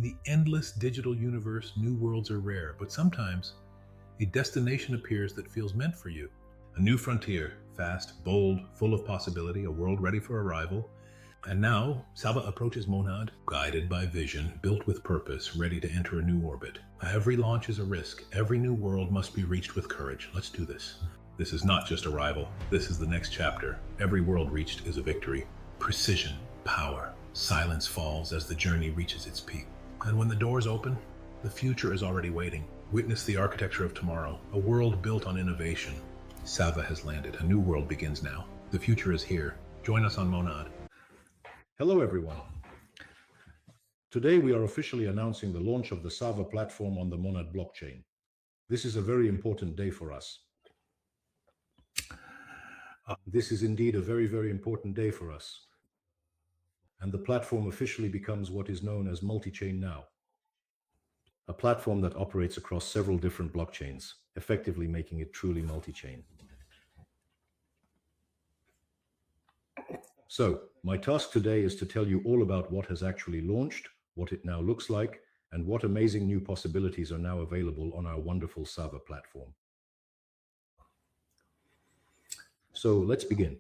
In the endless digital universe, new worlds are rare, but sometimes a destination appears that feels meant for you. A new frontier, fast, bold, full of possibility, a world ready for arrival. And now, SAVVA approaches Monad, guided by vision, built with purpose, ready to enter a new orbit. Every launch is a risk. Every new world must be reached with courage. Let's do this. This is not just arrival. This is the next chapter. Every world reached is a victory. Precision, power, silence falls as the journey reaches its peak. And when the doors open, the future is already waiting. Witness the architecture of tomorrow, a world built on innovation. SAVVA has landed. A new world begins now. The future is here. Join us on Monad. Hello, everyone. Today, we are officially announcing the launch of the SAVVA platform on the Monad blockchain. This is a very important day for us. This is indeed a very, very important day for us. And the platform officially becomes what is known as multi-chain now. A platform that operates across several different blockchains, effectively making it truly multi-chain. So, my task today is to tell you all about what has actually launched, what it now looks like, and what amazing new possibilities are now available on our wonderful SAVVA platform. So, let's begin.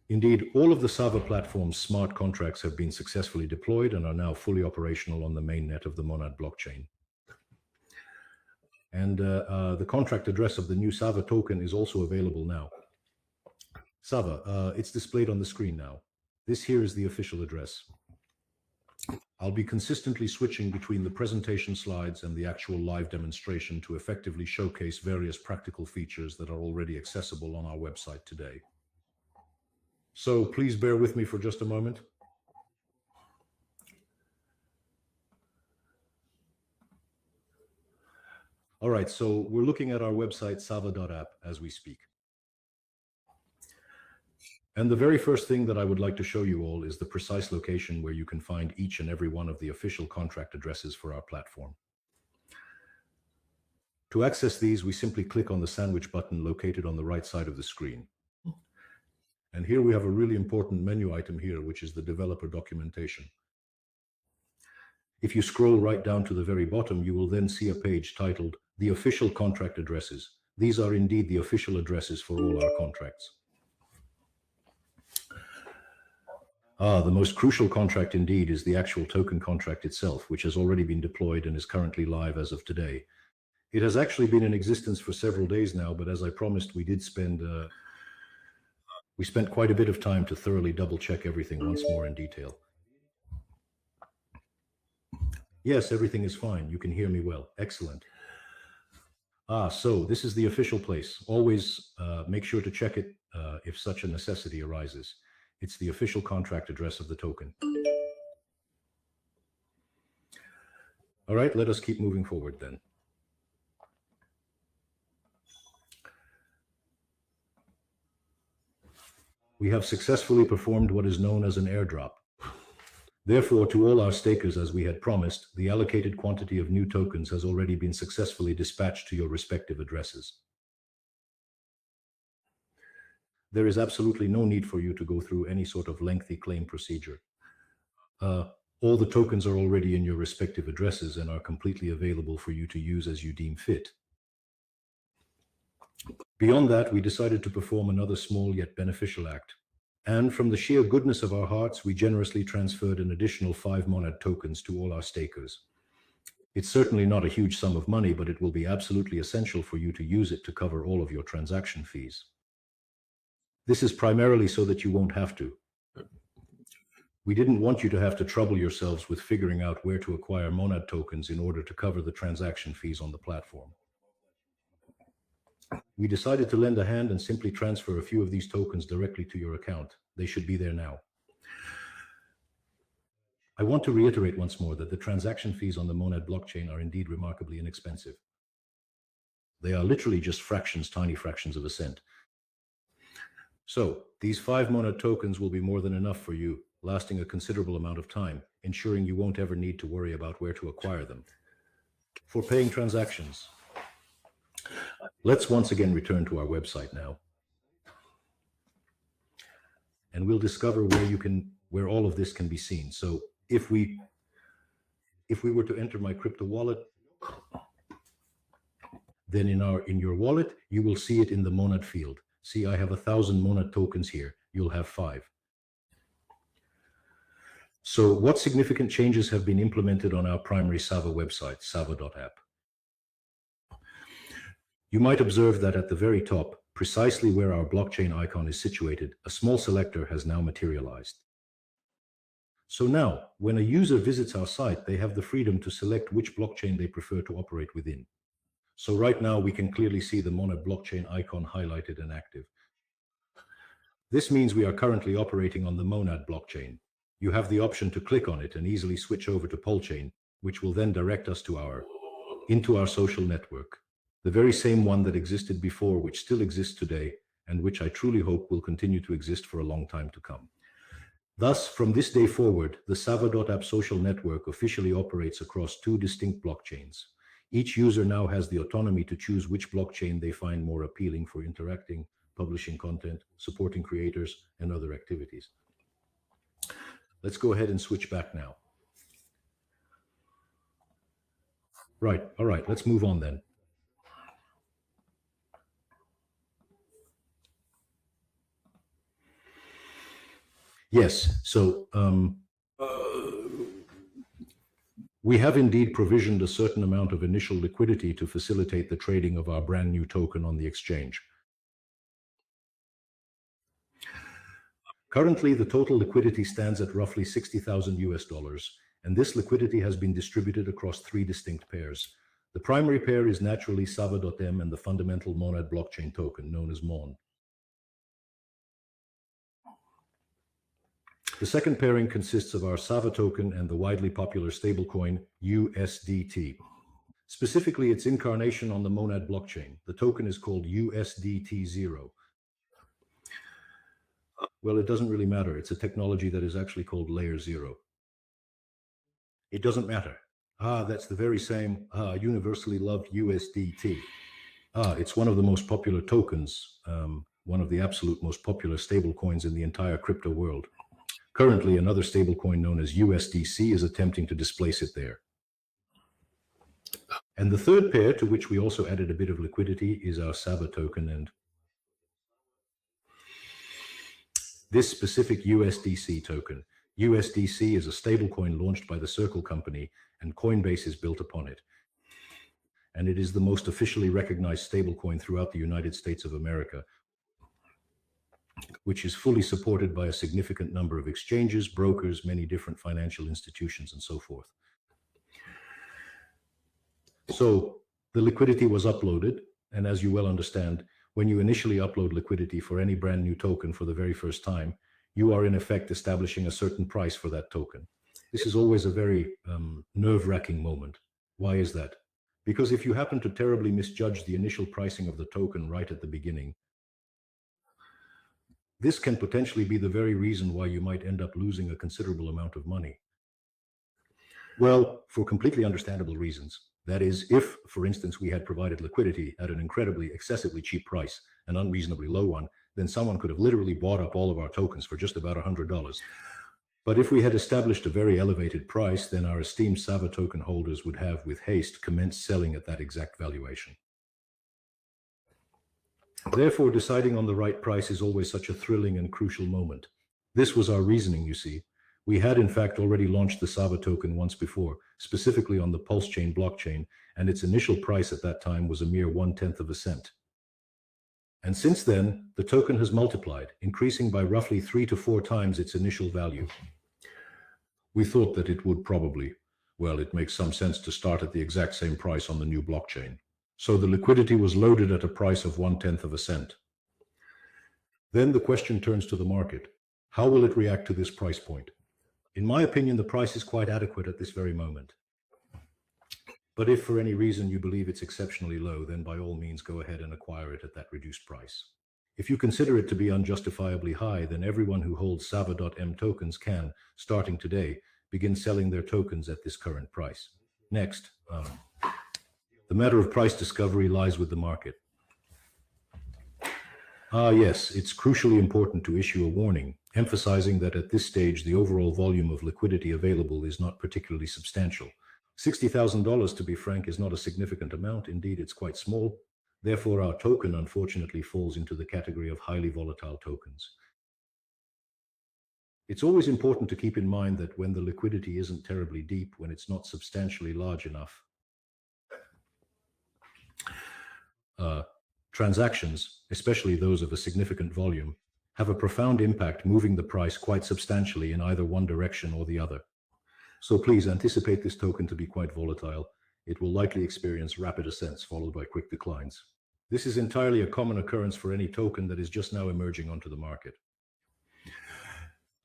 Indeed, all of the SAVVA platform's smart contracts have been successfully deployed and are now fully operational on the mainnet of the Monad blockchain. And the contract address of the new SAVVA token is also available now. SAVVA, it's displayed on the screen now. This here is the official address. I'll be consistently switching between the presentation slides and the actual live demonstration to effectively showcase various practical features that are already accessible on our website today. So please bear with me for just a moment. All right, so we're looking at our website, savva.app, as we speak. And the very first thing that I would like to show you all is the precise location where you can find each and every one of the official contract addresses for our platform. To access these, we simply click on the sandwich button located on the right side of the screen. And here we have a really important menu item here, which is the developer documentation. If you scroll right down to the very bottom, you will then see a page titled The Official Contract Addresses. These are indeed the official addresses for all our contracts. The most crucial contract indeed is the actual token contract itself, which has already been deployed and is currently live as of today. It has actually been in existence for several days now, but as I promised, we spent quite a bit of time to thoroughly double check everything once more in detail. Yes, everything is fine. You can hear me well. Excellent. So this is the official place. Always make sure to check it if such a necessity arises. It's the official contract address of the token. All right, let us keep moving forward then. We have successfully performed what is known as an airdrop. Therefore, to all our stakers, as we had promised, the allocated quantity of new tokens has already been successfully dispatched to your respective addresses. There is absolutely no need for you to go through any sort of lengthy claim procedure. All the tokens are already in your respective addresses and are completely available for you to use as you deem fit. Beyond that, we decided to perform another small yet beneficial act. And from the sheer goodness of our hearts, we generously transferred an additional 5 Monad tokens to all our stakers. It's certainly not a huge sum of money, but it will be absolutely essential for you to use it to cover all of your transaction fees. This is primarily so that you won't have to. We didn't want you to have to trouble yourselves with figuring out where to acquire Monad tokens in order to cover the transaction fees on the platform. We decided to lend a hand and simply transfer a few of these tokens directly to your account. They should be there now. I want to reiterate once more that the transaction fees on the Monad blockchain are indeed remarkably inexpensive. They are literally just fractions, tiny fractions of a cent. So, these 5 Monad tokens will be more than enough for you, lasting a considerable amount of time, ensuring you won't ever need to worry about where to acquire them. For paying transactions, let's once again return to our website now. And we'll discover where where all of this can be seen. So if we were to enter my crypto wallet, then in your wallet, you will see it in the Monad field. See, I have 1,000 Monad tokens here. You'll have 5. So what significant changes have been implemented on our primary SAVVA website, savva.app? You might observe that at the very top, precisely where our blockchain icon is situated, a small selector has now materialized. So now, when a user visits our site, they have the freedom to select which blockchain they prefer to operate within. So right now, we can clearly see the Monad blockchain icon highlighted and active. This means we are currently operating on the Monad blockchain. You have the option to click on it and easily switch over to Polchain, which will then direct us into our social network, the very same one that existed before, which still exists today, and which I truly hope will continue to exist for a long time to come. Thus, from this day forward, the SAVVA.app social network officially operates across 2 distinct blockchains. Each user now has the autonomy to choose which blockchain they find more appealing for interacting, publishing content, supporting creators, and other activities. Let's go ahead and switch back now. Right, all right, let's move on then. Yes, so we have indeed provisioned a certain amount of initial liquidity to facilitate the trading of our brand new token on the exchange. Currently, the total liquidity stands at roughly $60,000, and this liquidity has been distributed across 3 distinct pairs. The primary pair is naturally SAVVA.m and the fundamental Monad blockchain token known as MON. The second pairing consists of our SAVVA token and the widely popular stablecoin USDT. Specifically, its incarnation on the Monad blockchain. The token is called USDT0. Well, it doesn't really matter. It's a technology that is actually called Layer 0. It doesn't matter. That's the very same universally loved USDT. It's one of the most popular tokens, one of the absolute most popular stable coins in the entire crypto world. Currently, another stablecoin known as USDC is attempting to displace it there. And the third pair, to which we also added a bit of liquidity, is our SAVVA token. And this specific USDC token. USDC is a stablecoin launched by the Circle company, and Coinbase is built upon it. And it is the most officially recognized stablecoin throughout the United States of America, which is fully supported by a significant number of exchanges, brokers, many different financial institutions, and so forth. So the liquidity was uploaded, and as you well understand, when you initially upload liquidity for any brand new token for the very first time, you are in effect establishing a certain price for that token. This is always a very nerve-wracking moment. Why is that? Because if you happen to terribly misjudge the initial pricing of the token right at the beginning, this can potentially be the very reason why you might end up losing a considerable amount of money. Well, for completely understandable reasons. That is, if, for instance, we had provided liquidity at an incredibly, excessively cheap price, an unreasonably low one, then someone could have literally bought up all of our tokens for just about $100. But if we had established a very elevated price, then our esteemed SAVVA token holders would have, with haste, commenced selling at that exact valuation. Therefore, deciding on the right price is always such a thrilling and crucial moment. This was our reasoning, you see. We had, in fact, already launched the SAVVA token once before, specifically on the Pulsechain blockchain, and its initial price at that time was a mere 1/10 of a cent. And since then, the token has multiplied, increasing by roughly 3 to 4 times its initial value. We thought that it would probably, well, it makes some sense to start at the exact same price on the new blockchain. So the liquidity was loaded at a price of 1/10 of a cent. Then the question turns to the market. How will it react to this price point? In my opinion, the price is quite adequate at this very moment. But if for any reason you believe it's exceptionally low, then by all means go ahead and acquire it at that reduced price. If you consider it to be unjustifiably high, then everyone who holds SAVVA.m tokens can, starting today, begin selling their tokens at this current price. Next, the matter of price discovery lies with the market. Yes, it's crucially important to issue a warning, emphasizing that at this stage, the overall volume of liquidity available is not particularly substantial. $60,000, to be frank, is not a significant amount. Indeed, it's quite small. Therefore, our token unfortunately falls into the category of highly volatile tokens. It's always important to keep in mind that when the liquidity isn't terribly deep, when it's not substantially large enough, transactions, especially those of a significant volume, have a profound impact, moving the price quite substantially in either one direction or the other. So please anticipate this token to be quite volatile. It will likely experience rapid ascents followed by quick declines. This is entirely a common occurrence for any token that is just now emerging onto the market.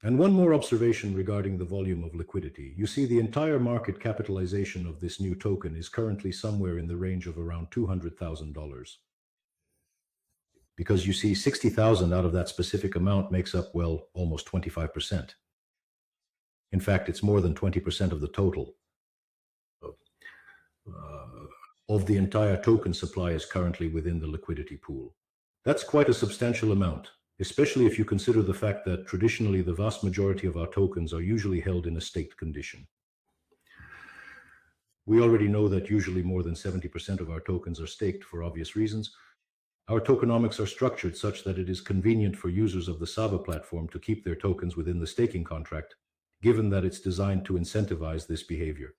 And one more observation regarding the volume of liquidity. You see, the entire market capitalization of this new token is currently somewhere in the range of around $200,000. Because you see, 60,000 out of that specific amount makes up, well, almost 25%. In fact, it's more than 20% of the total. Of the entire token supply is currently within the liquidity pool. That's quite a substantial amount, especially if you consider the fact that traditionally the vast majority of our tokens are usually held in a staked condition. We already know that usually more than 70% of our tokens are staked for obvious reasons. Our tokenomics are structured such that it is convenient for users of the SAVVA platform to keep their tokens within the staking contract, given that it's designed to incentivize this behavior.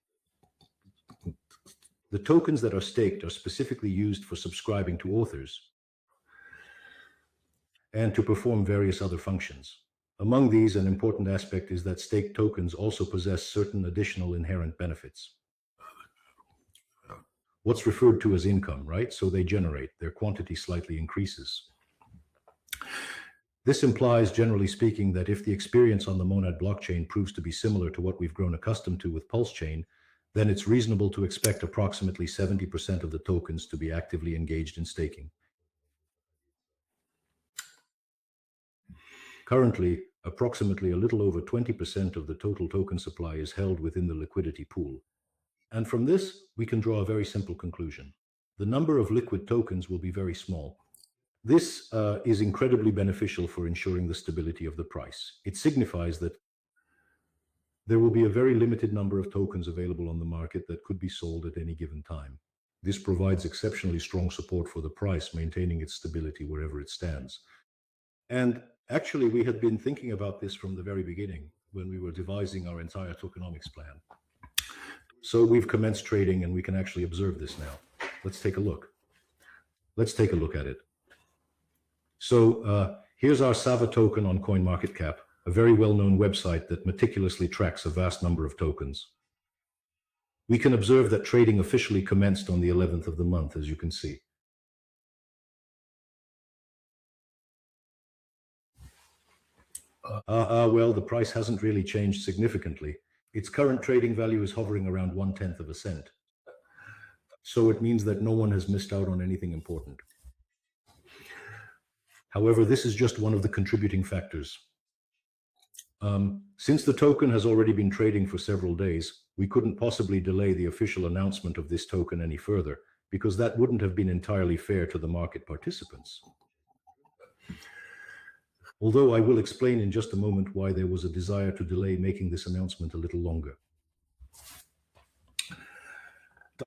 The tokens that are staked are specifically used for subscribing to authors and to perform various other functions. Among these, an important aspect is that staked tokens also possess certain additional inherent benefits. What's referred to as income, right? So they generate, their quantity slightly increases. This implies, generally speaking, that if the experience on the Monad blockchain proves to be similar to what we've grown accustomed to with Pulse Chain, then it's reasonable to expect approximately 70% of the tokens to be actively engaged in staking. Currently, approximately a little over 20% of the total token supply is held within the liquidity pool. And from this, we can draw a very simple conclusion. The number of liquid tokens will be very small. This is incredibly beneficial for ensuring the stability of the price. It signifies that there will be a very limited number of tokens available on the market that could be sold at any given time. This provides exceptionally strong support for the price, maintaining its stability wherever it stands. And actually, we had been thinking about this from the very beginning when we were devising our entire tokenomics plan. So we've commenced trading and we can actually observe this now. Let's take a look. Let's take a look at it. So here's our SAVVA token on CoinMarketCap, a very well-known website that meticulously tracks a vast number of tokens. We can observe that trading officially commenced on the 11th of the month, as you can see. Well, the price hasn't really changed significantly. Its current trading value is hovering around 1/10 of a cent. So it means that no one has missed out on anything important. However, this is just one of the contributing factors. Since the token has already been trading for several days, we couldn't possibly delay the official announcement of this token any further, because that wouldn't have been entirely fair to the market participants. Although I will explain in just a moment why there was a desire to delay making this announcement a little longer.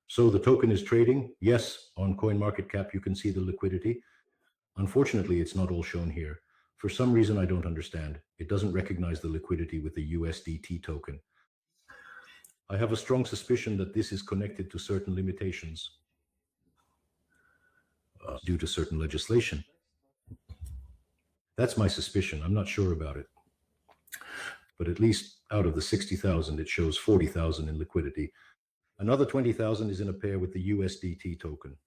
So the token is trading. Yes, on CoinMarketCap you can see the liquidity. Unfortunately, it's not all shown here. For some reason I don't understand. It doesn't recognize the liquidity with the USDT token. I have a strong suspicion that this is connected to certain limitations due to certain legislation. That's my suspicion. I'm not sure about it. But at least out of the 60,000, it shows 40,000 in liquidity. Another 20,000 is in a pair with the USDT token.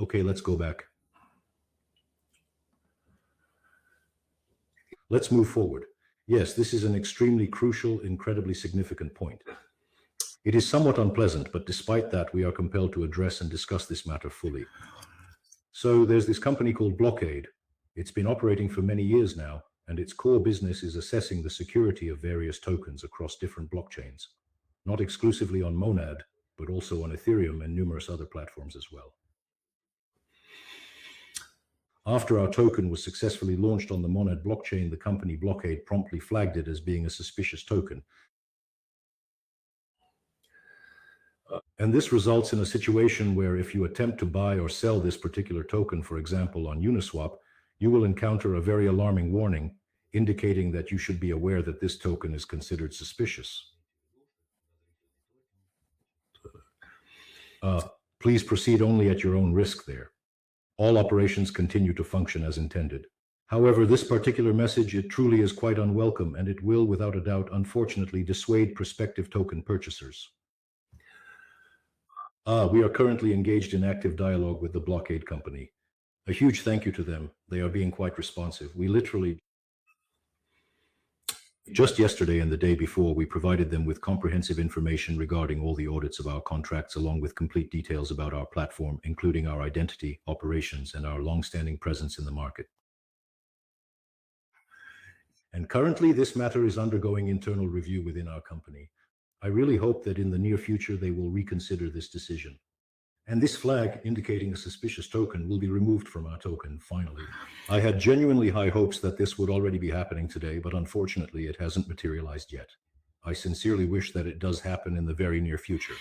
Okay, let's go back. Let's move forward. Yes, this is an extremely crucial, incredibly significant point. It is somewhat unpleasant, but despite that, we are compelled to address and discuss this matter fully. So there's this company called Blockaid. It's been operating for many years now, and its core business is assessing the security of various tokens across different blockchains, not exclusively on Monad, but also on Ethereum and numerous other platforms as well. After our token was successfully launched on the Monad blockchain, the company Blockaid promptly flagged it as being a suspicious token. And this results in a situation where if you attempt to buy or sell this particular token, for example, on Uniswap, you will encounter a very alarming warning indicating that you should be aware that this token is considered suspicious. Please proceed only at your own risk there. All operations continue to function as intended. However, this particular message, it truly is quite unwelcome, and it will, without a doubt, unfortunately, dissuade prospective token purchasers. We are currently engaged in active dialogue with the Blockaid company. A huge thank you to them. They are being quite responsive. We literally, just yesterday and the day before, we provided them with comprehensive information regarding all the audits of our contracts, along with complete details about our platform, including our identity, operations, and our long-standing presence in the market. And currently, this matter is undergoing internal review within our company. I really hope that in the near future, they will reconsider this decision. And this flag indicating a suspicious token will be removed from our token, finally. I had genuinely high hopes that this would already be happening today, but unfortunately, it hasn't materialized yet. I sincerely wish that it does happen in the very near future.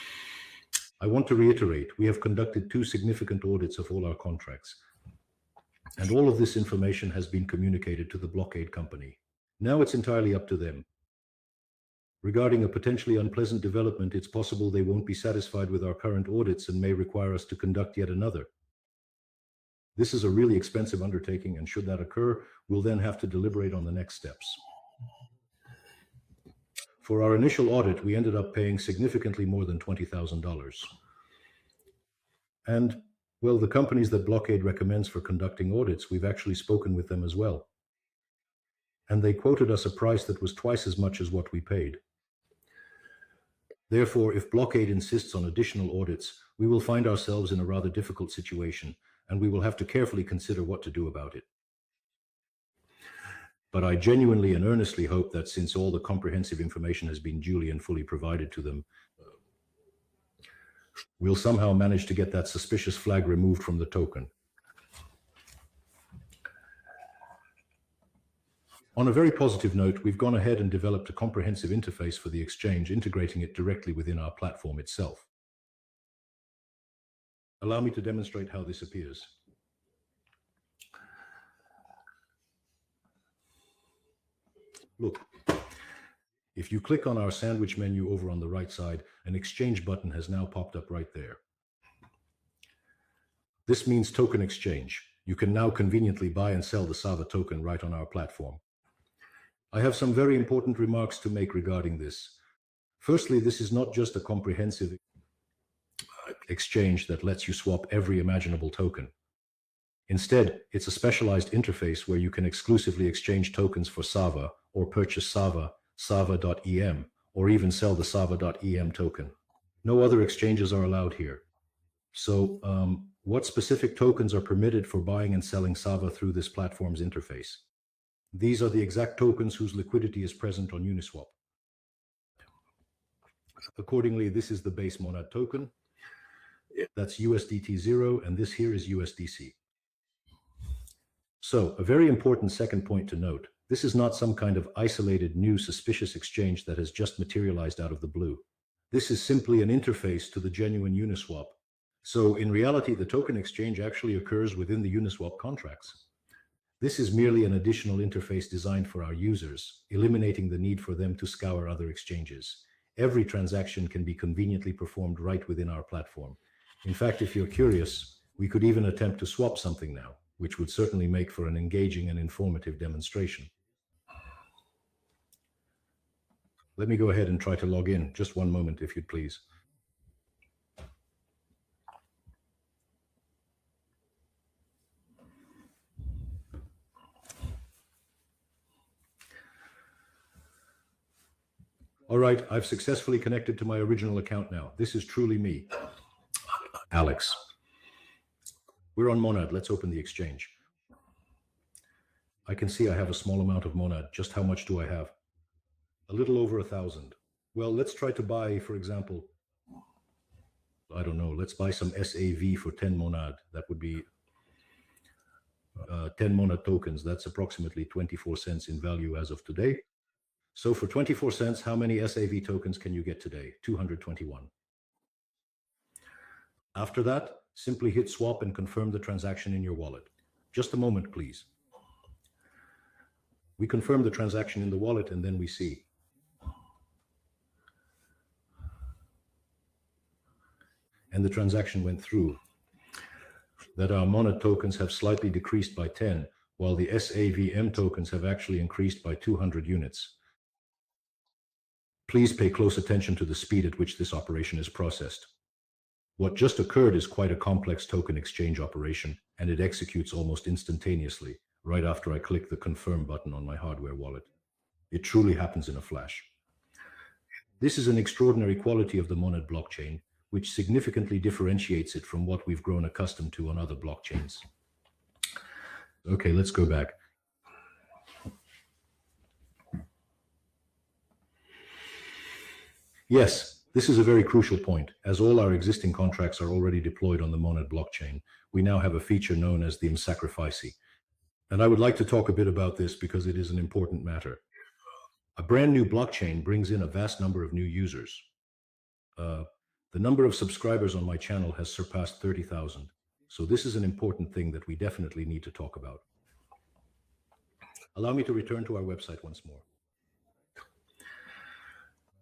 I want to reiterate, we have conducted 2 significant audits of all our contracts, and all of this information has been communicated to the Blockaid company. Now it's entirely up to them. Regarding a potentially unpleasant development, it's possible they won't be satisfied with our current audits and may require us to conduct yet another. This is a really expensive undertaking, and should that occur, we'll then have to deliberate on the next steps. For our initial audit, we ended up paying significantly more than $20,000. And, well, the companies that Blockaid recommends for conducting audits, we've actually spoken with them as well. And they quoted us a price that was twice as much as what we paid. Therefore, if Blockaid insists on additional audits, we will find ourselves in a rather difficult situation, and we will have to carefully consider what to do about it. But I genuinely and earnestly hope that since all the comprehensive information has been duly and fully provided to them, we'll somehow manage to get that suspicious flag removed from the token. On a very positive note, we've gone ahead and developed a comprehensive interface for the exchange, integrating it directly within our platform itself. Allow me to demonstrate how this appears. Look, if you click on our sandwich menu over on the right side, an exchange button has now popped up right there. This means token exchange. You can now conveniently buy and sell the SAVVA token right on our platform. I have some very important remarks to make regarding this. Firstly, this is not just a comprehensive exchange that lets you swap every imaginable token. Instead, it's a specialized interface where you can exclusively exchange tokens for SAVVA or purchase SAVVA, SAVVA.em, or even sell the SAVVA.em token. No other exchanges are allowed here. So, what specific tokens are permitted for buying and selling SAVVA through this platform's interface? These are the exact tokens whose liquidity is present on Uniswap. Accordingly, this is the base Monad token. That's USDT0, and this here is USDC. So, a very important second point to note, this is not some kind of isolated new suspicious exchange that has just materialized out of the blue. This is simply an interface to the genuine Uniswap. So, in reality, the token exchange actually occurs within the Uniswap contracts. This is merely an additional interface designed for our users, eliminating the need for them to scour other exchanges. Every transaction can be conveniently performed right within our platform. In fact, if you're curious, we could even attempt to swap something now, which would certainly make for an engaging and informative demonstration. Let me go ahead and try to log in. Just one moment, if you'd please. All right, I've successfully connected to my original account now. This is truly me, Alex. We're on Monad. Let's open the exchange. I can see I have a small amount of Monad. Just how much do I have? A little over 1,000. Well, let's try to buy, for example, I don't know, let's buy some SAV for 10 Monad. That would be 10 monad tokens. That's approximately 24 cents in value as of today. So for 24 cents, how many SAV tokens can you get today? 221. After that, simply hit swap and confirm the transaction in your wallet. Just a moment, please. We confirm the transaction in the wallet and then we see. And the transaction went through. That our monad tokens have slightly decreased by 10, while the SAVM tokens have actually increased by 200 units. Please pay close attention to the speed at which this operation is processed. What just occurred is quite a complex token exchange operation, and it executes almost instantaneously, right after I click the confirm button on my hardware wallet. It truly happens in a flash. This is an extraordinary quality of the Monad blockchain, which significantly differentiates it from what we've grown accustomed to on other blockchains. Okay, let's go back. Yes, this is a very crucial point. As all our existing contracts are already deployed on the Monad blockchain, we now have a feature known as the sacrificee. And I would like to talk a bit about this because it is an important matter. A brand new blockchain brings in a vast number of new users. The number of subscribers on my channel has surpassed 30,000. So this is an important thing that we definitely need to talk about. Allow me to return to our website once more.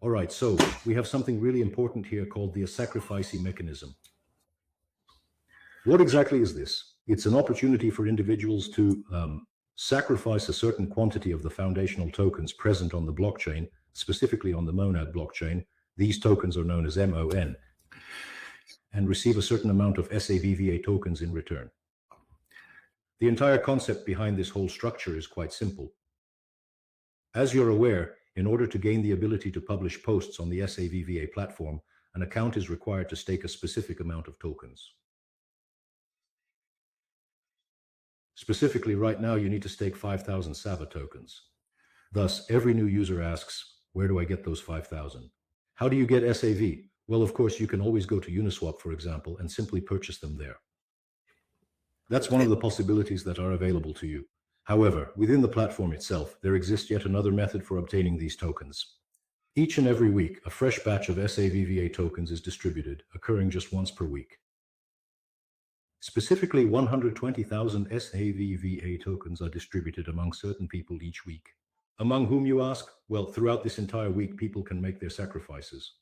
All right, so we have something really important here called the sacrificee mechanism. What exactly is this? It's an opportunity for individuals to sacrifice a certain quantity of the foundational tokens present on the blockchain, specifically on the Monad blockchain. These tokens are known as MON, and receive a certain amount of SAVVA tokens in return. The entire concept behind this whole structure is quite simple. As you're aware, in order to gain the ability to publish posts on the SAVVA platform, an account is required to stake a specific amount of tokens. Specifically, right now, you need to stake 5,000 SAVVA tokens. Thus, every new user asks, where do I get those 5,000? How do you get SAV? Well, of course, you can always go to Uniswap, for example, and simply purchase them there. That's one of the possibilities that are available to you. However, within the platform itself, there exists yet another method for obtaining these tokens. Each and every week, a fresh batch of SAVVA tokens is distributed, occurring just once per week. Specifically, 120,000 SAVVA tokens are distributed among certain people each week. Among whom, you ask? Well, throughout this entire week, people can make their sacrifices.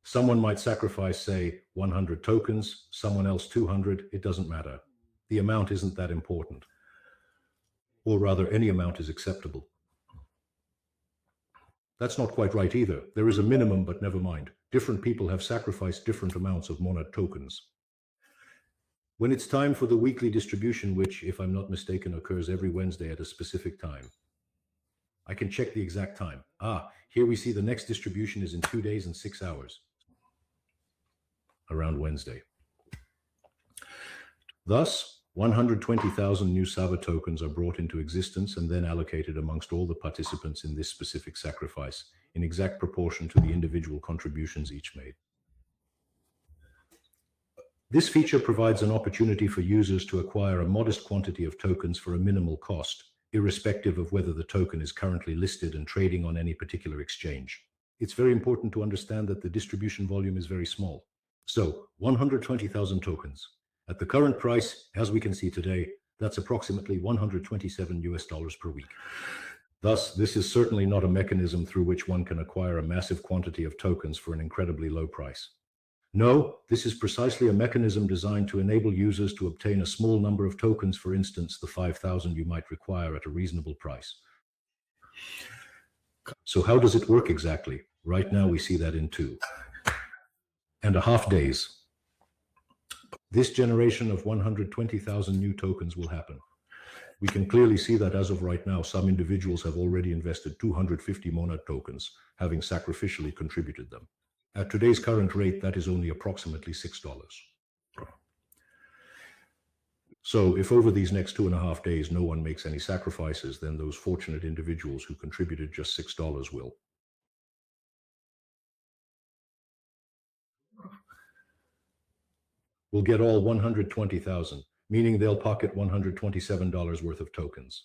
Someone might sacrifice, say, 100 tokens, someone else 200, it doesn't matter. The amount isn't that important. Or rather, any amount is acceptable. That's not quite right either. There is a minimum, but never mind. Different people have sacrificed different amounts of Monad tokens. When it's time for the weekly distribution, which, if I'm not mistaken, occurs every Wednesday at a specific time, I can check the exact time. Here we see the next distribution is in 2 days and 6 hours, around Wednesday. Thus, 120,000 new SAVVA tokens are brought into existence and then allocated amongst all the participants in this specific sacrifice, in exact proportion to the individual contributions each made. This feature provides an opportunity for users to acquire a modest quantity of tokens for a minimal cost, irrespective of whether the token is currently listed and trading on any particular exchange. It's very important to understand that the distribution volume is very small. So, 120,000 tokens. At the current price, as we can see today, that's approximately $127 per week. Thus, this is certainly not a mechanism through which one can acquire a massive quantity of tokens for an incredibly low price. No, this is precisely a mechanism designed to enable users to obtain a small number of tokens, for instance, the 5,000 you might require at a reasonable price. So how does it work exactly? Right now we see that in 2.5 days. This generation of 120,000 new tokens will happen. We can clearly see that as of right now, some individuals have already invested 250 Monad tokens, having sacrificially contributed them. At today's current rate, that is only approximately $6. So if over these next 2.5 days no one makes any sacrifices, then those fortunate individuals who contributed just $6 will get all 120,000. meaning they'll pocket $127 worth of tokens.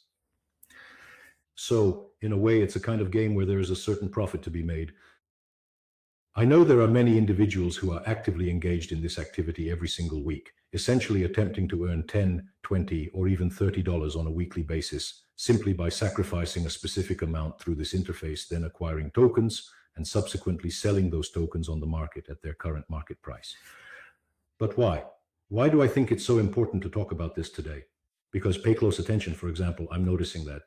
So, in a way, it's a kind of game where there is a certain profit to be made. I know there are many individuals who are actively engaged in this activity every single week, essentially attempting to earn $10, $20, or even $30 on a weekly basis, simply by sacrificing a specific amount through this interface, then acquiring tokens, and subsequently selling those tokens on the market at their current market price. But why? Why do I think it's so important to talk about this today? Because pay close attention, for example, I'm noticing that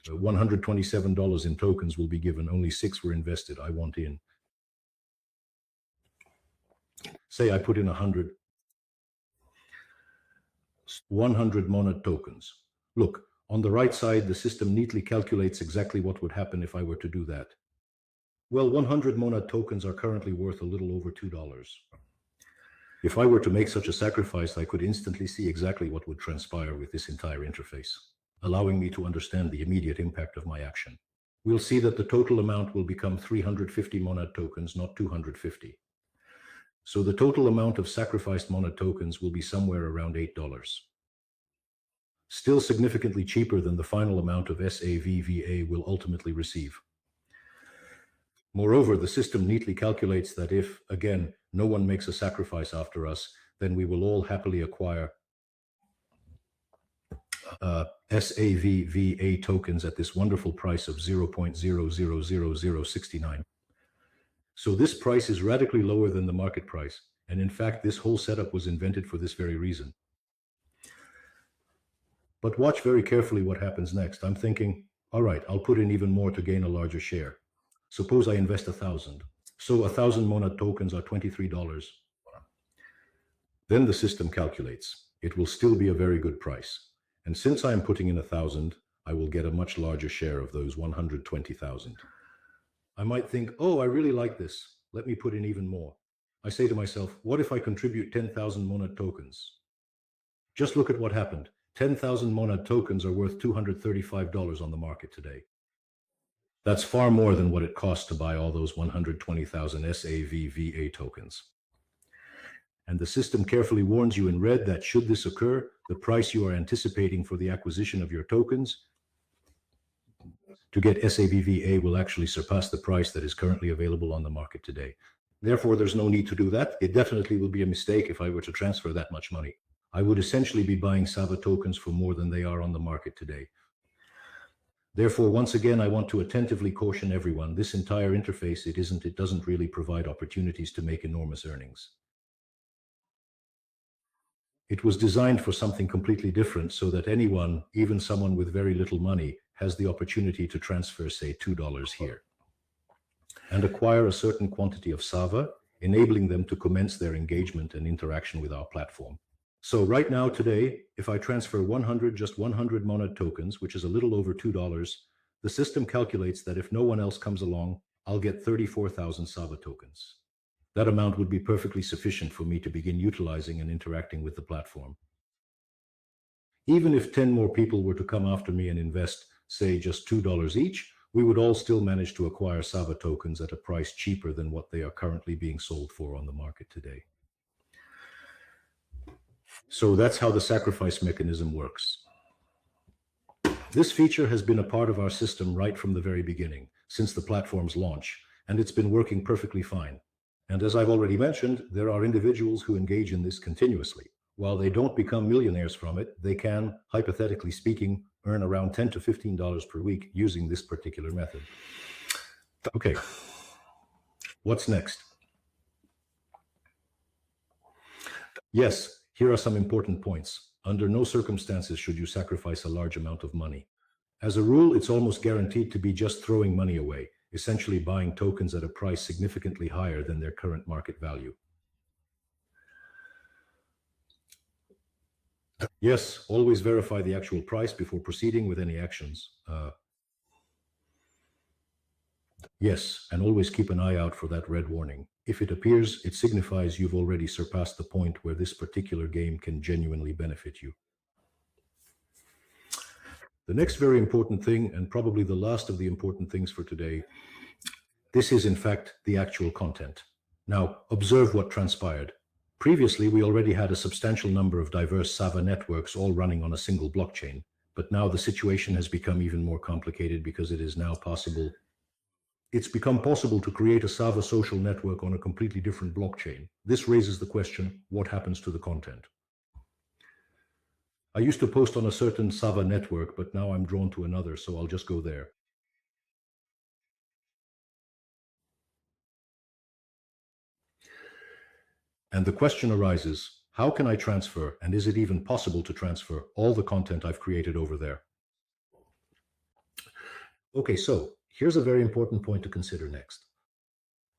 $127 in tokens will be given, only 6 were invested. I want in. Say I put in 100 Monad tokens. Look, on the right side, the system neatly calculates exactly what would happen if I were to do that. Well, 100 Monad tokens are currently worth a little over $2. If I were to make such a sacrifice, I could instantly see exactly what would transpire with this entire interface, allowing me to understand the immediate impact of my action. We'll see that the total amount will become 350 Monad tokens, not 250. So the total amount of sacrificed Monad tokens will be somewhere around $8. Still significantly cheaper than the final amount of SAVVA will ultimately receive. Moreover, the system neatly calculates that if, again, no one makes a sacrifice after us, then we will all happily acquire SAVVA tokens at this wonderful price of 0.000069. So this price is radically lower than the market price, and in fact, this whole setup was invented for this very reason. But watch very carefully what happens next. I'm thinking, all right, I'll put in even more to gain a larger share. Suppose I invest 1,000. So 1,000 Monad tokens are $23. Then the system calculates. It will still be a very good price. And since I am putting in 1,000, I will get a much larger share of those 120,000. I might think, oh, I really like this. Let me put in even more. I say to myself, what if I contribute 10,000 Monad tokens? Just look at what happened. 10,000 Monad tokens are worth $235 on the market today. That's far more than what it costs to buy all those 120,000 SAVVA tokens. And the system carefully warns you in red that should this occur, the price you are anticipating for the acquisition of your tokens to get SAVVA will actually surpass the price that is currently available on the market today. Therefore, there's no need to do that. It definitely will be a mistake if I were to transfer that much money. I would essentially be buying SAVVA tokens for more than they are on the market today. Therefore, once again, I want to attentively caution everyone, this entire interface, it doesn't really provide opportunities to make enormous earnings. It was designed for something completely different so that anyone, even someone with very little money, has the opportunity to transfer, say, $2 here and acquire a certain quantity of SAVVA, enabling them to commence their engagement and interaction with our platform. So right now, today, if I transfer 100 Monad tokens, which is a little over $2, the system calculates that if no one else comes along, I'll get 34,000 SAVVA tokens. That amount would be perfectly sufficient for me to begin utilizing and interacting with the platform. Even if 10 more people were to come after me and invest, say, just $2 each, we would all still manage to acquire SAVVA tokens at a price cheaper than what they are currently being sold for on the market today. So that's how the sacrifice mechanism works. This feature has been a part of our system right from the very beginning, since the platform's launch, and it's been working perfectly fine. And as I've already mentioned, there are individuals who engage in this continuously. While they don't become millionaires from it, they can, hypothetically speaking, earn around $10 to $15 per week using this particular method. Okay, what's next? Yes, here are some important points. Under no circumstances should you sacrifice a large amount of money. As a rule, it's almost guaranteed to be just throwing money away, essentially buying tokens at a price significantly higher than their current market value. Yes, always verify the actual price before proceeding with any actions. Yes, and always keep an eye out for that red warning. If it appears, it signifies you've already surpassed the point where this particular game can genuinely benefit you. The next very important thing, and probably the last of the important things for today, this is in fact the actual content. Now, observe what transpired. Previously, we already had a substantial number of diverse SAVVA networks all running on a single blockchain, but now the situation has become even more complicated because it's become possible to create a SAVVA social network on a completely different blockchain. This raises the question, what happens to the content? I used to post on a certain SAVVA network, but now I'm drawn to another, so I'll just go there. And the question arises, how can I transfer, and is it even possible to transfer, all the content I've created over there? Okay, so here's a very important point to consider next.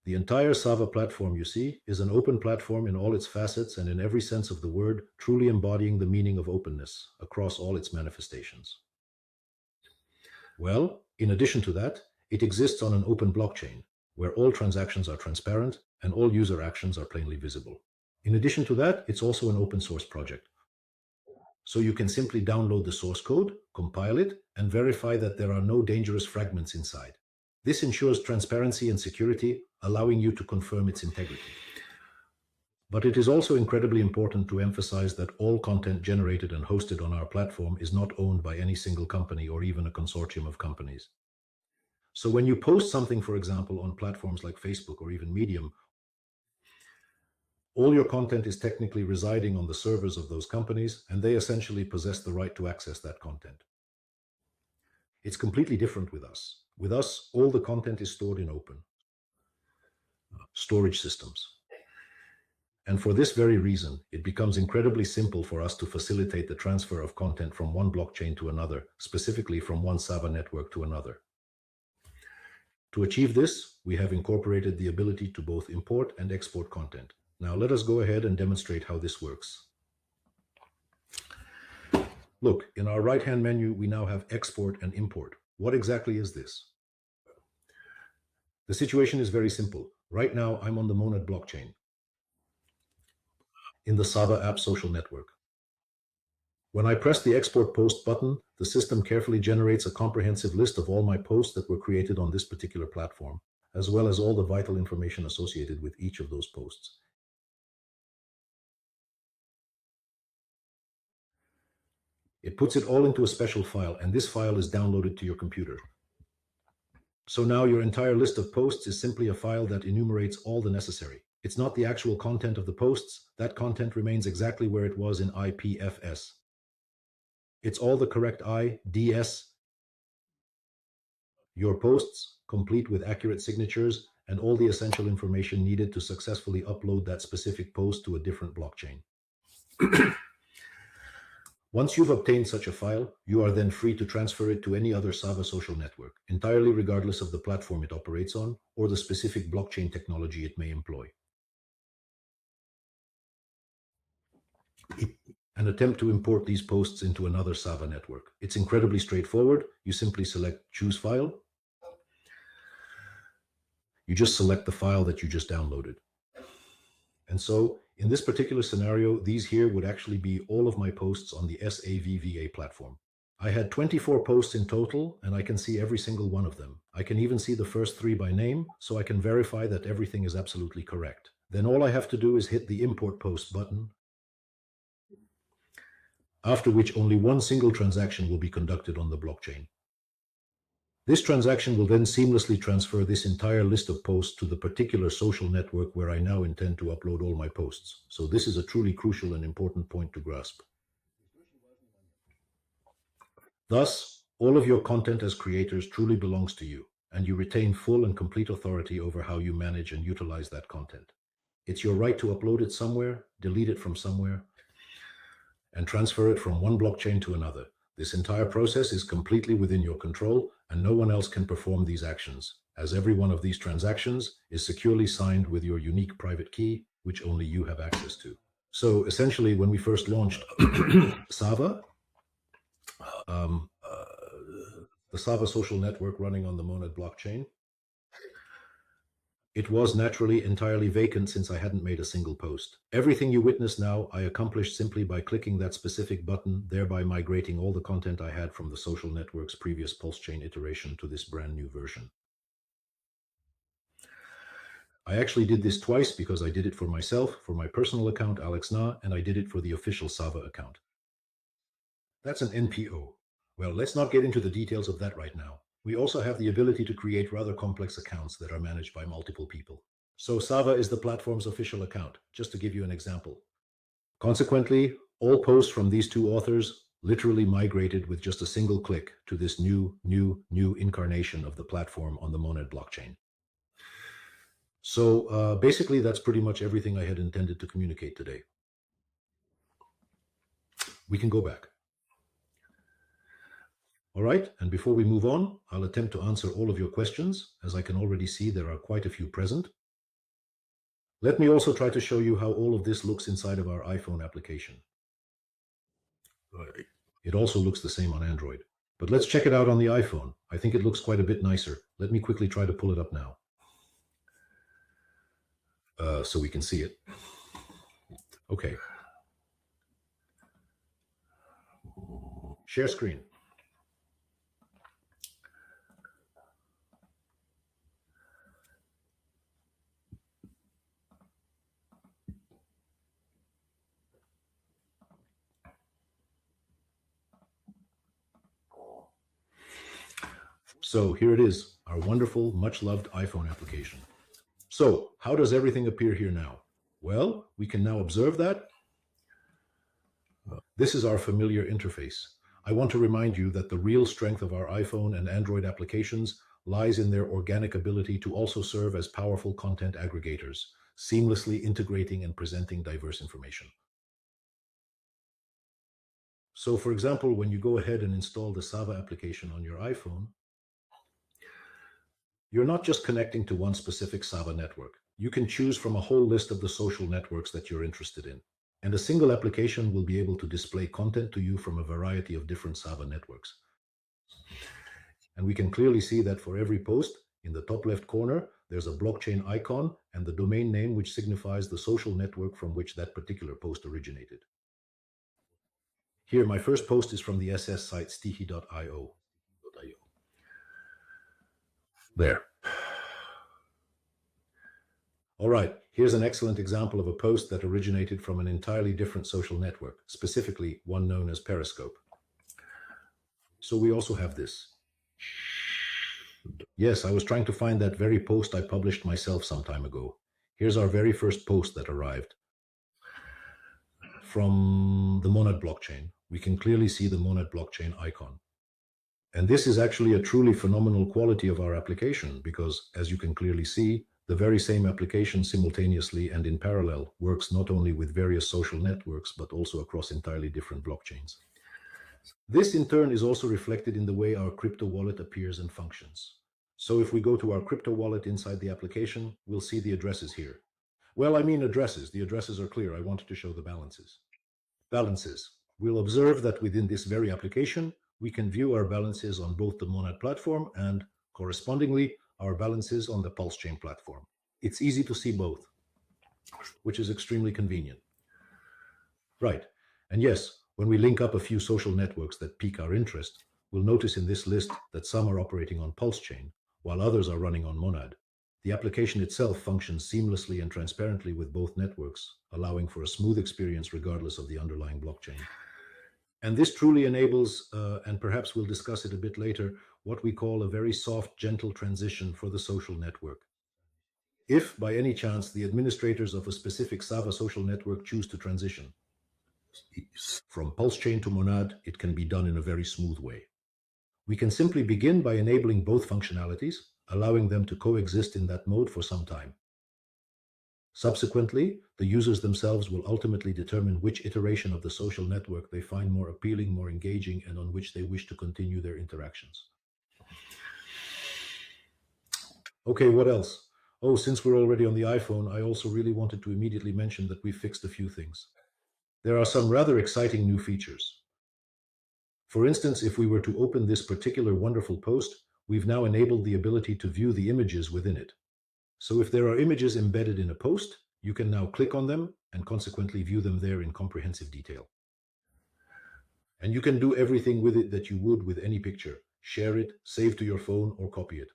The entire SAVVA platform you see is an open platform in all its facets and in every sense of the word, truly embodying the meaning of openness across all its manifestations. Well, in addition to that, it exists on an open blockchain, where all transactions are transparent and all user actions are plainly visible. In addition to that, it's also an open source project. So you can simply download the source code, compile it, and verify that there are no dangerous fragments inside. This ensures transparency and security, allowing you to confirm its integrity. But it is also incredibly important to emphasize that all content generated and hosted on our platform is not owned by any single company or even a consortium of companies. So when you post something, for example, on platforms like Facebook or even Medium, all your content is technically residing on the servers of those companies, and they essentially possess the right to access that content. It's completely different with us. With us, all the content is stored in open storage systems. And for this very reason, it becomes incredibly simple for us to facilitate the transfer of content from one blockchain to another, specifically from one SAVVA network to another. To achieve this, we have incorporated the ability to both import and export content. Now let us go ahead and demonstrate how this works. Look, in our right-hand menu, we now have export and import. What exactly is this? The situation is very simple. Right now, I'm on the Monad blockchain in the SAVVA app social network. When I press the export post button, the system carefully generates a comprehensive list of all my posts that were created on this particular platform, as well as all the vital information associated with each of those posts. It puts it all into a special file, and this file is downloaded to your computer. So now your entire list of posts is simply a file that enumerates all the necessary. It's not the actual content of the posts. That content remains exactly where it was in IPFS. It's all the correct IDs, your posts, complete with accurate signatures, and all the essential information needed to successfully upload that specific post to a different blockchain. Once you've obtained such a file, you are then free to transfer it to any other SAVVA social network, entirely regardless of the platform it operates on or the specific blockchain technology it may employ. And attempt to import these posts into another SAVVA network. It's incredibly straightforward. You simply select Choose File. You just select the file that you just downloaded. And so, in this particular scenario, these here would actually be all of my posts on the SAVVA platform. I had 24 posts in total, and I can see every single one of them. I can even see the first 3 by name, so I can verify that everything is absolutely correct. Then all I have to do is hit the Import Post button, after which only one single transaction will be conducted on the blockchain. This transaction will then seamlessly transfer this entire list of posts to the particular social network where I now intend to upload all my posts. So this is a truly crucial and important point to grasp. Thus, all of your content as creators truly belongs to you, and you retain full and complete authority over how you manage and utilize that content. It's your right to upload it somewhere, delete it from somewhere, and transfer it from one blockchain to another. This entire process is completely within your control, and no one else can perform these actions, as every one of these transactions is securely signed with your unique private key, which only you have access to. So essentially, when we first launched SAVVA, the SAVVA social network running on the Monad blockchain, it was naturally entirely vacant since I hadn't made a single post. Everything you witness now, I accomplished simply by clicking that specific button, thereby migrating all the content I had from the social network's previous pulse chain iteration to this brand new version. I actually did this twice because I did it for myself, for my personal account, Alex Na, and I did it for the official SAVVA account. That's an NPO. Well, let's not get into the details of that right now. We also have the ability to create rather complex accounts that are managed by multiple people. So SAVVA is the platform's official account, just to give you an example. Consequently, all posts from these two authors literally migrated with just a single click to this new incarnation of the platform on the Monad blockchain. So basically, that's pretty much everything I had intended to communicate today. We can go back. All right, and before we move on, I'll attempt to answer all of your questions, as I can already see there are quite a few present. Let me also try to show you how all of this looks inside of our iPhone application. It also looks the same on Android. But let's check it out on the iPhone. I think it looks quite a bit nicer. Let me quickly try to pull it up now, so we can see it. Okay. Share screen. So here it is, our wonderful, much-loved iPhone application. So how does everything appear here now? Well, we can now observe that this is our familiar interface. I want to remind you that the real strength of our iPhone and Android applications lies in their organic ability to also serve as powerful content aggregators, seamlessly integrating and presenting diverse information. So for example, when you go ahead and install the SAVVA application on your iPhone, you're not just connecting to one specific SAVVA network. You can choose from a whole list of the social networks that you're interested in. And a single application will be able to display content to you from a variety of different SAVVA networks. And we can clearly see that for every post, in the top left corner, there's a blockchain icon and the domain name which signifies the social network from which that particular post originated. Here, my first post is from the SS site stihi.io. There. All right, here's an excellent example of a post that originated from an entirely different social network, specifically one known as Periscope. So we also have this. Yes, I was trying to find that very post I published myself some time ago. Here's our very first post that arrived from the Monad blockchain. We can clearly see the Monad blockchain icon. And this is actually a truly phenomenal quality of our application because, as you can clearly see, the very same application simultaneously and in parallel works not only with various social networks, but also across entirely different blockchains. This in turn is also reflected in the way our crypto wallet appears and functions. So if we go to our crypto wallet inside the application, we'll see the addresses here. Well, I mean addresses. The addresses are clear. I wanted to show the balances. Balances. We'll observe that within this very application, we can view our balances on both the Monad platform and, correspondingly, our balances on the Pulse Chain platform. It's easy to see both, which is extremely convenient. Right. And yes, when we link up a few social networks that pique our interest, we'll notice in this list that some are operating on Pulse Chain, while others are running on Monad. The application itself functions seamlessly and transparently with both networks, allowing for a smooth experience regardless of the underlying blockchain. And this truly enables, and perhaps we'll discuss it a bit later, what we call a very soft, gentle transition for the social network. If, by any chance, the administrators of a specific SAVVA social network choose to transition from Pulse Chain to Monad, it can be done in a very smooth way. We can simply begin by enabling both functionalities, allowing them to coexist in that mode for some time. Subsequently, the users themselves will ultimately determine which iteration of the social network they find more appealing, more engaging, and on which they wish to continue their interactions. Okay, what else? Oh, since we're already on the iPhone, I also really wanted to immediately mention that we fixed a few things. There are some rather exciting new features. For instance, if we were to open this particular wonderful post, we've now enabled the ability to view the images within it. So if there are images embedded in a post, you can now click on them and consequently view them there in comprehensive detail. And you can do everything with it that you would with any picture. Share it, save to your phone, or copy it.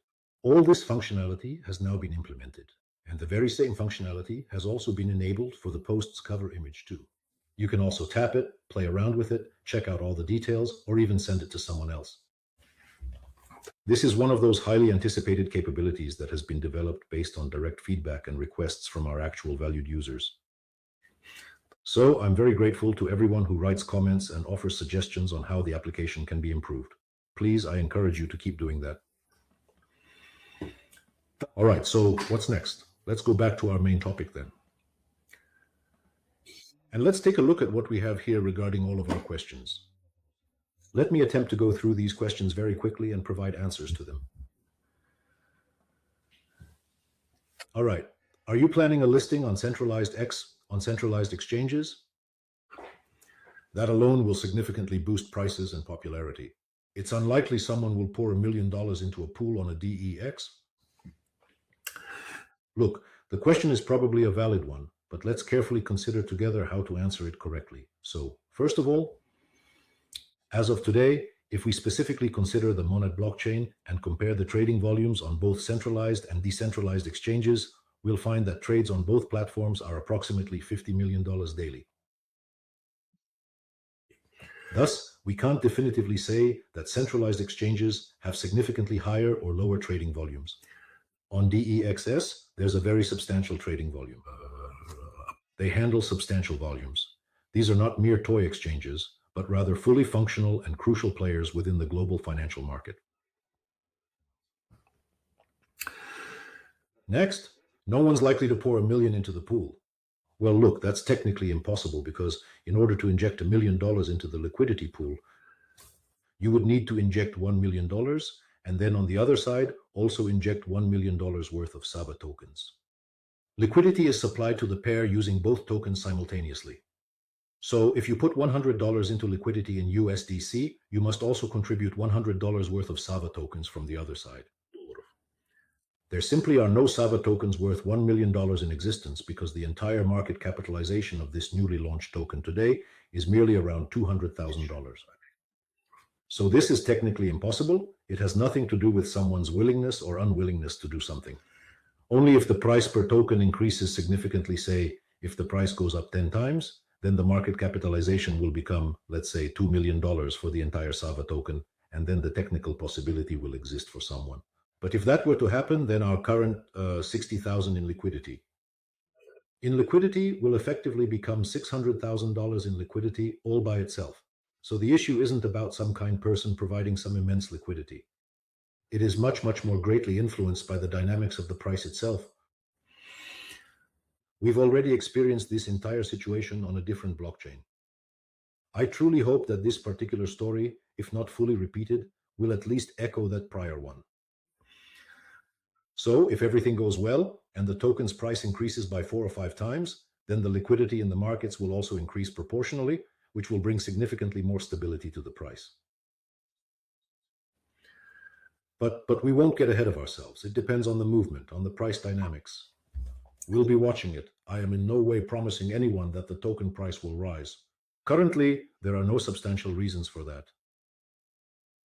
All this functionality has now been implemented. And the very same functionality has also been enabled for the post's cover image too. You can also tap it, play around with it, check out all the details, or even send it to someone else. This is one of those highly anticipated capabilities that has been developed based on direct feedback and requests from our actual valued users. So I'm very grateful to everyone who writes comments and offers suggestions on how the application can be improved. Please, I encourage you to keep doing that. All right, so what's next? Let's go back to our main topic then. And let's take a look at what we have here regarding all of our questions. Let me attempt to go through these questions very quickly and provide answers to them. All right, are you planning a listing on centralized exchanges? That alone will significantly boost prices and popularity. It's unlikely someone will pour $1 million into a pool on a DEX. Look, the question is probably a valid one, but let's carefully consider together how to answer it correctly. So, first of all, as of today, if we specifically consider the Monad blockchain and compare the trading volumes on both centralized and decentralized exchanges, we'll find that trades on both platforms are approximately $50 million daily. Thus, we can't definitively say that centralized exchanges have significantly higher or lower trading volumes. On DEXS, there's a very substantial trading volume. They handle substantial volumes. These are not mere toy exchanges, but rather fully functional and crucial players within the global financial market. Next, no one's likely to pour $1 million into the pool. Well, look, that's technically impossible because in order to inject $1 million into the liquidity pool, you would need to inject $1 million and then on the other side, also inject $1 million worth of SAVVA tokens. Liquidity is supplied to the pair using both tokens simultaneously. So if you put $100 into liquidity in USDC, you must also contribute $100 worth of SAVVA tokens from the other side. There simply are no SAVVA tokens worth $1 million in existence because the entire market capitalization of this newly launched token today is merely around $200,000. So this is technically impossible. It has nothing to do with someone's willingness or unwillingness to do something. Only if the price per token increases significantly, say, if the price goes up 10 times, then the market capitalization will become, let's say, $2 million for the entire SAVVA token, and then the technical possibility will exist for someone. But if that were to happen, then our current 60,000 in liquidity will effectively become $600,000 in liquidity all by itself. So the issue isn't about some kind person providing some immense liquidity. It is much, much more greatly influenced by the dynamics of the price itself. We've already experienced this entire situation on a different blockchain. I truly hope that this particular story, if not fully repeated, will at least echo that prior one. So if everything goes well and the token's price increases by 4 or 5 times, then the liquidity in the markets will also increase proportionally, which will bring significantly more stability to the price. But we won't get ahead of ourselves. It depends on the movement, on the price dynamics. We'll be watching it. I am in no way promising anyone that the token price will rise. Currently, there are no substantial reasons for that.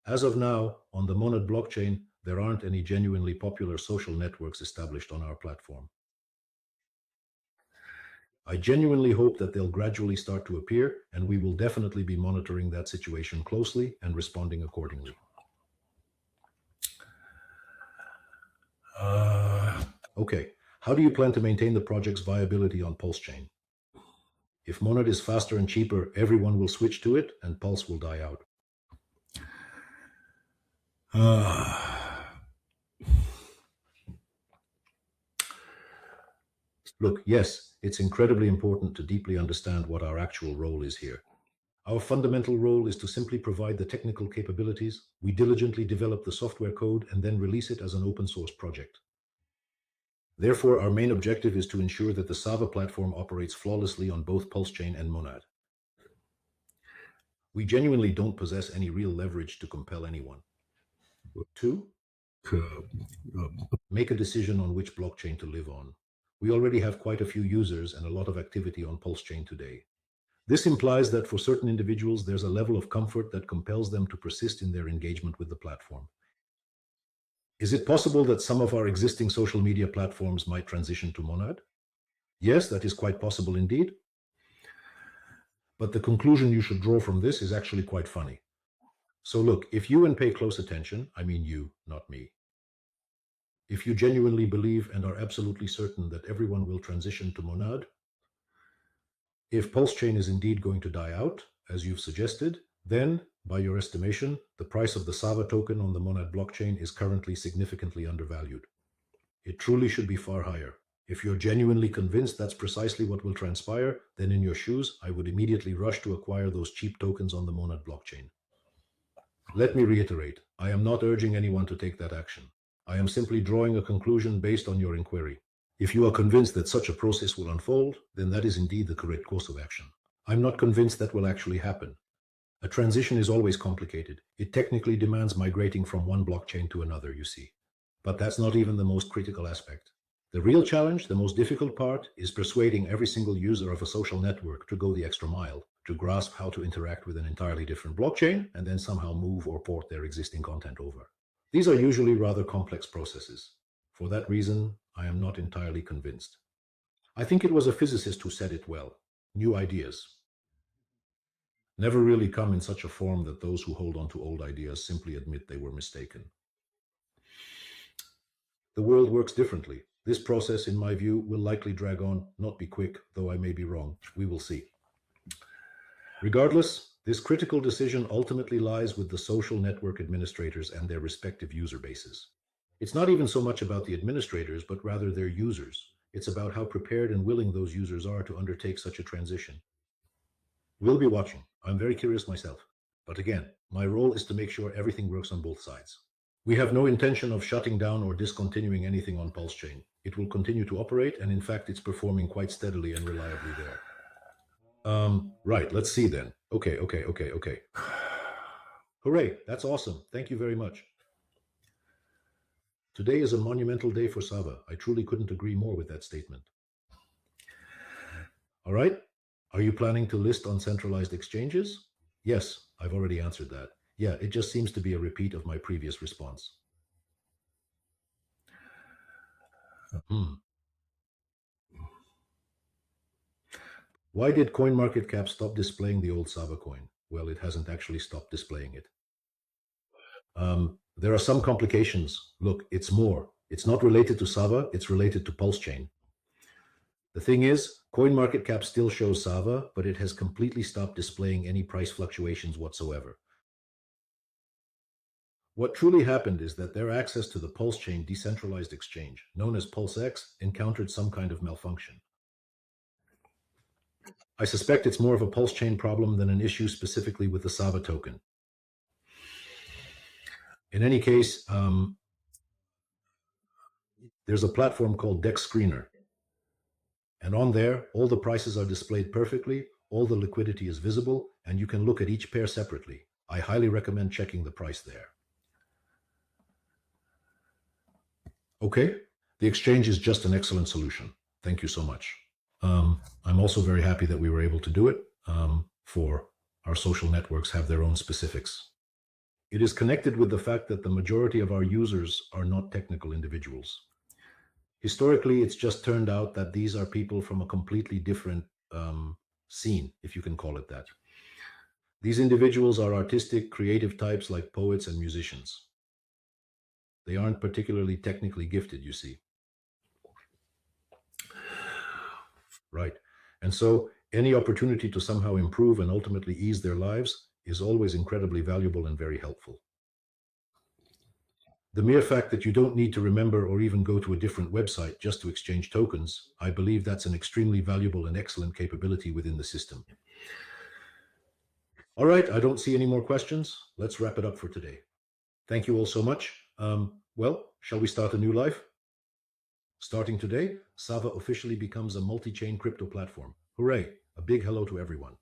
As of now, on the Monad blockchain, there aren't any genuinely popular social networks established on our platform. I genuinely hope that they'll gradually start to appear, and we will definitely be monitoring that situation closely and responding accordingly. Okay, how do you plan to maintain the project's viability on Pulse Chain? If Monad is faster and cheaper, everyone will switch to it and Pulse will die out. Look, yes, it's incredibly important to deeply understand what our actual role is here. Our fundamental role is to simply provide the technical capabilities. We diligently develop the software code and then release it as an open source project. Therefore, our main objective is to ensure that the SAVVA platform operates flawlessly on both Pulse Chain and Monad. We genuinely don't possess any real leverage to compel anyone. 2. Make a decision on which blockchain to live on. We already have quite a few users and a lot of activity on Pulse Chain today. This implies that for certain individuals, there's a level of comfort that compels them to persist in their engagement with the platform. Is it possible that some of our existing social media platforms might transition to Monad? Yes, that is quite possible indeed. But the conclusion you should draw from this is actually quite funny. So look, if you and pay close attention, I mean you, not me. If you genuinely believe and are absolutely certain that everyone will transition to Monad, if Pulse Chain is indeed going to die out, as you've suggested, then, by your estimation, the price of the SAVVA token on the Monad blockchain is currently significantly undervalued. It truly should be far higher. If you're genuinely convinced that's precisely what will transpire, then in your shoes, I would immediately rush to acquire those cheap tokens on the Monad blockchain. Let me reiterate, I am not urging anyone to take that action. I am simply drawing a conclusion based on your inquiry. If you are convinced that such a process will unfold, then that is indeed the correct course of action. I'm not convinced that will actually happen. A transition is always complicated. It technically demands migrating from one blockchain to another, you see. But that's not even the most critical aspect. The real challenge, the most difficult part, is persuading every single user of a social network to go the extra mile, to grasp how to interact with an entirely different blockchain, and then somehow move or port their existing content over. These are usually rather complex processes. For that reason, I am not entirely convinced. I think it was a physicist who said it well. New ideas never really come in such a form that those who hold on to old ideas simply admit they were mistaken. The world works differently. This process, in my view, will likely drag on, not be quick, though I may be wrong. We will see. Regardless, this critical decision ultimately lies with the social network administrators and their respective user bases. It's not even so much about the administrators, but rather their users. It's about how prepared and willing those users are to undertake such a transition. We'll be watching. I'm very curious myself. But again, my role is to make sure everything works on both sides. We have no intention of shutting down or discontinuing anything on Pulse Chain. It will continue to operate, and in fact, it's performing quite steadily and reliably there. Right, let's see then. Okay. Hooray, that's awesome. Thank you very much. Today is a monumental day for SAVVA. I truly couldn't agree more with that statement. All right, are you planning to list on centralized exchanges? Yes, I've already answered that. Yeah, it just seems to be a repeat of my previous response. Why did CoinMarketCap stop displaying the old SAVVA coin? Well, it hasn't actually stopped displaying it. There are some complications. Look, it's more. It's not related to SAVVA, it's related to Pulse Chain. The thing is, CoinMarketCap still shows SAVVA, but it has completely stopped displaying any price fluctuations whatsoever. What truly happened is that their access to the Pulse Chain decentralized exchange, known as PulseX, encountered some kind of malfunction. I suspect it's more of a Pulse Chain problem than an issue specifically with the SAVVA token. In any case, there's a platform called Dex Screener. And on there, all the prices are displayed perfectly, all the liquidity is visible, and you can look at each pair separately. I highly recommend checking the price there. Okay, the exchange is just an excellent solution. Thank you so much. I'm also very happy that we were able to do it, for our social networks have their own specifics. It is connected with the fact that the majority of our users are not technical individuals. Historically, it's just turned out that these are people from a completely different scene, if you can call it that. These individuals are artistic, creative types like poets and musicians. They aren't particularly technically gifted, you see. Right. And so any opportunity to somehow improve and ultimately ease their lives is always incredibly valuable and very helpful. The mere fact that you don't need to remember or even go to a different website just to exchange tokens, I believe that's an extremely valuable and excellent capability within the system. All right, I don't see any more questions. Let's wrap it up for today. Thank you all so much. Well, shall we start a new life? Starting today, SAVVA officially becomes a multi-chain crypto platform. Hooray! A big hello to everyone.